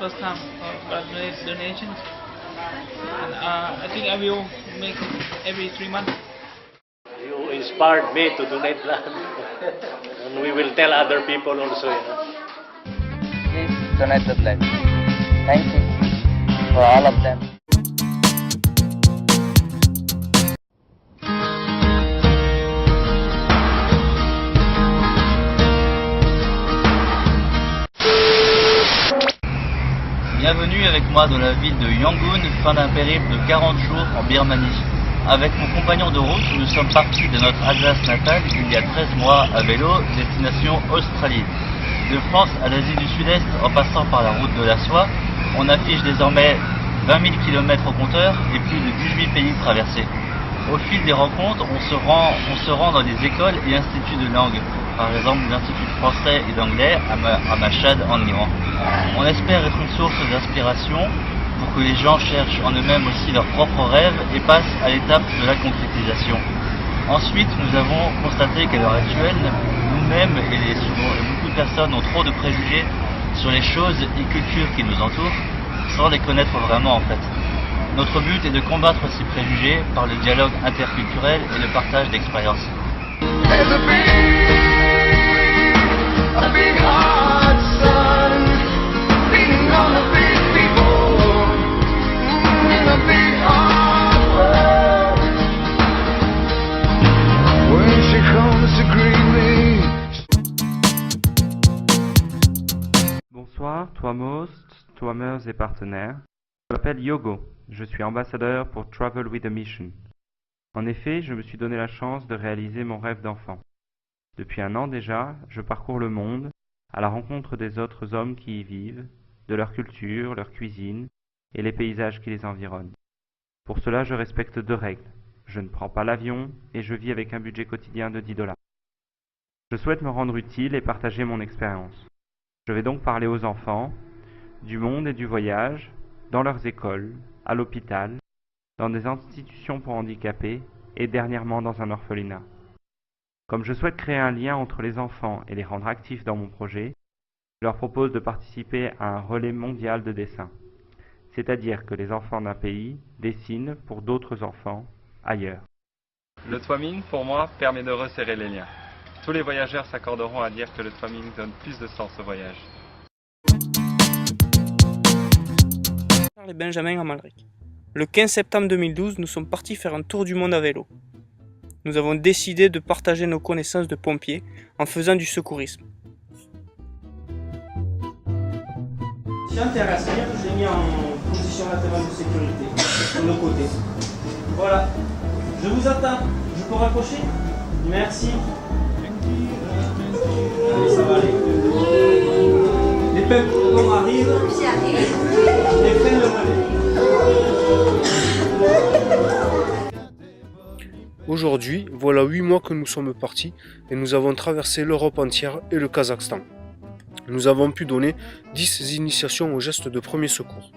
first time about donations. And I think I will make every 3 months. You inspired me to donate blood. And we will tell other people also, you know. Please donate the blood. Thank you for all of them. Bienvenue avec moi dans la ville de Yangon, fin d'un périple de 40 jours en Birmanie. Avec mon compagnon de route, nous sommes partis de notre Alsace natale il y a 13 mois à vélo, destination Australie. De France à l'Asie du Sud-Est, en passant par la route de la soie, on affiche désormais 20 000 km au compteur et plus de 18 pays traversés. Au fil des rencontres, on se rend dans des écoles et instituts de langue, par exemple l'Institut de français et d'anglais à Mashhad en Iran. On espère être une source d'inspiration pour que les gens cherchent en eux-mêmes aussi leurs propres rêves et passent à l'étape de la concrétisation. Ensuite, nous avons constaté qu'à l'heure actuelle, nous-mêmes et beaucoup de personnes ont trop de préjugés sur les choses et cultures qui nous entourent, sans les connaître vraiment en fait. Notre but est de combattre ces préjugés par le dialogue interculturel et le partage d'expériences. Bonsoir, Tuamos, Tuamers et partenaires. Je m'appelle Yogo, je suis ambassadeur pour Travel with a Mission. En effet, je me suis donné la chance de réaliser mon rêve d'enfant. Depuis 1 an déjà, je parcours le monde à la rencontre des autres hommes qui y vivent, de leur culture, leur cuisine et les paysages qui les environnent. Pour cela, je respecte 2 règles. Je ne prends pas l'avion et je vis avec un budget quotidien de $10. Je souhaite me rendre utile et partager mon expérience. Je vais donc parler aux enfants du monde et du voyage, dans leurs écoles, à l'hôpital, dans des institutions pour handicapés et dernièrement dans un orphelinat. Comme je souhaite créer un lien entre les enfants et les rendre actifs dans mon projet, je leur propose de participer à un relais mondial de dessin. C'est-à-dire que les enfants d'un pays dessinent pour d'autres enfants ailleurs. Le twinning, pour moi, permet de resserrer les liens. Tous les voyageurs s'accorderont à dire que le twinning donne plus de sens au voyage. Charles et Benjamin Amalric. Le 15 septembre 2012, nous sommes partis faire un tour du monde à vélo. Nous avons décidé de partager nos connaissances de pompiers en faisant du secourisme. Tiens, t'es respire, j'ai mis en position latérale de sécurité, sur le côté. Voilà, je vous attends, je peux raccrocher? Merci. Allez, ça va aller. Les peuples arrivent, les freins le relais. Aujourd'hui, voilà 8 mois que nous sommes partis et nous avons traversé l'Europe entière et le Kazakhstan. Nous avons pu donner 10 initiations aux gestes de premier secours.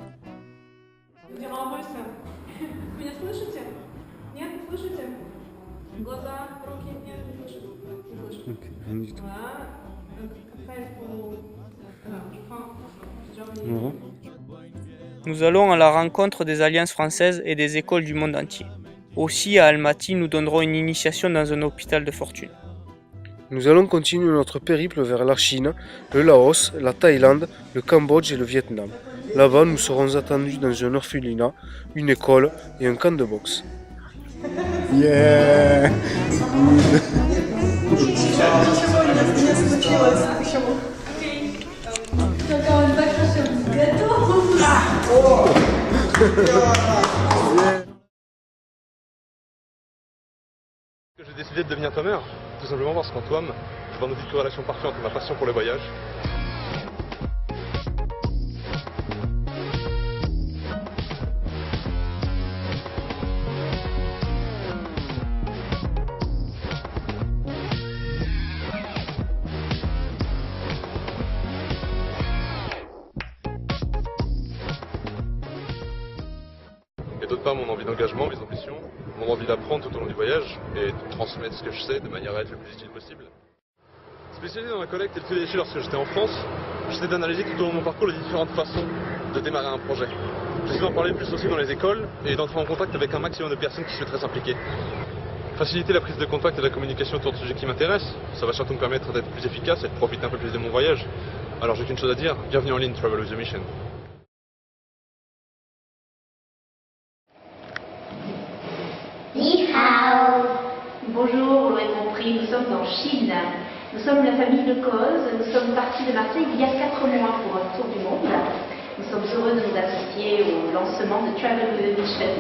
Nous allons à la rencontre des alliances françaises et des écoles du monde entier. Aussi, à Almaty, nous donnerons une initiation dans un hôpital de fortune. Nous allons continuer notre périple vers la Chine, le Laos, la Thaïlande, le Cambodge et le Vietnam. Là-bas, nous serons attendus dans un orphelinat, une école et un camp de boxe. Yeah. J'ai décidé de devenir twammer, tout simplement parce qu'en twam, je vois une petite corrélation parfaite entre ma passion pour le voyage et d'autre part mon envie d'engagement, mes ambitions, mon envie d'apprendre tout au long du voyage et de transmettre ce que je sais de manière à être le plus utile possible. Spécialisé dans la collecte et le tri des déchets lorsque j'étais en France, j'essaie d'analyser tout au long de mon parcours les différentes façons de démarrer un projet. J'essaie d'en parler plus aussi dans les écoles et d'entrer en contact avec un maximum de personnes qui souhaiteraient s'impliquer. Faciliter la prise de contact et la communication autour de sujets qui m'intéressent, ça va surtout me permettre d'être plus efficace et de profiter un peu plus de mon voyage. Alors j'ai qu'une chose à dire, bienvenue en ligne Travel with the Mission. Ni hao. Bonjour, vous l'aurez compris, nous sommes en Chine. Nous sommes la famille de Cause, nous sommes partis de Marseille il y a 4 mois pour un tour du monde. Nous sommes heureux de nous associer au lancement de Travel with the Mission.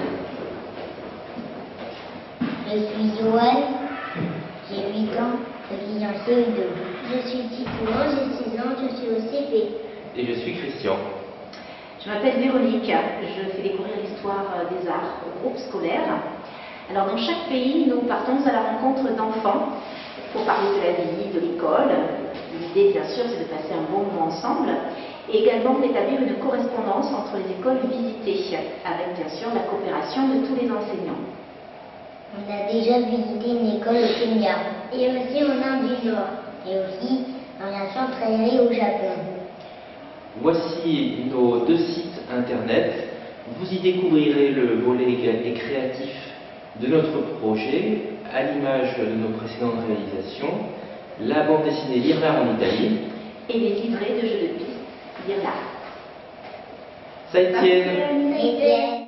Je suis Joël, j'ai 8 ans, je vis en CE2. Je suis Titouan, j'ai 6 ans, je suis au CP. Et je suis Christian. Je m'appelle Véronique, je fais découvrir l'histoire des arts au groupe scolaire. Alors dans chaque pays, nous partons à la rencontre d'enfants pour parler de la vie, de l'école. L'idée bien sûr c'est de passer un bon moment ensemble et également d'établir une correspondance entre les écoles visitées avec bien sûr la coopération de tous les enseignants. On a déjà visité une école au Kenya et aussi en Inde du Nord et aussi dans la chancellerie au Japon. Voici nos 2 sites internet. Vous y découvrirez le volet et créatif de notre projet, à l'image de nos précédentes réalisations, la bande dessinée Lire-là en Italie et les livrets de jeux de piste Lire-là. Saïtienne.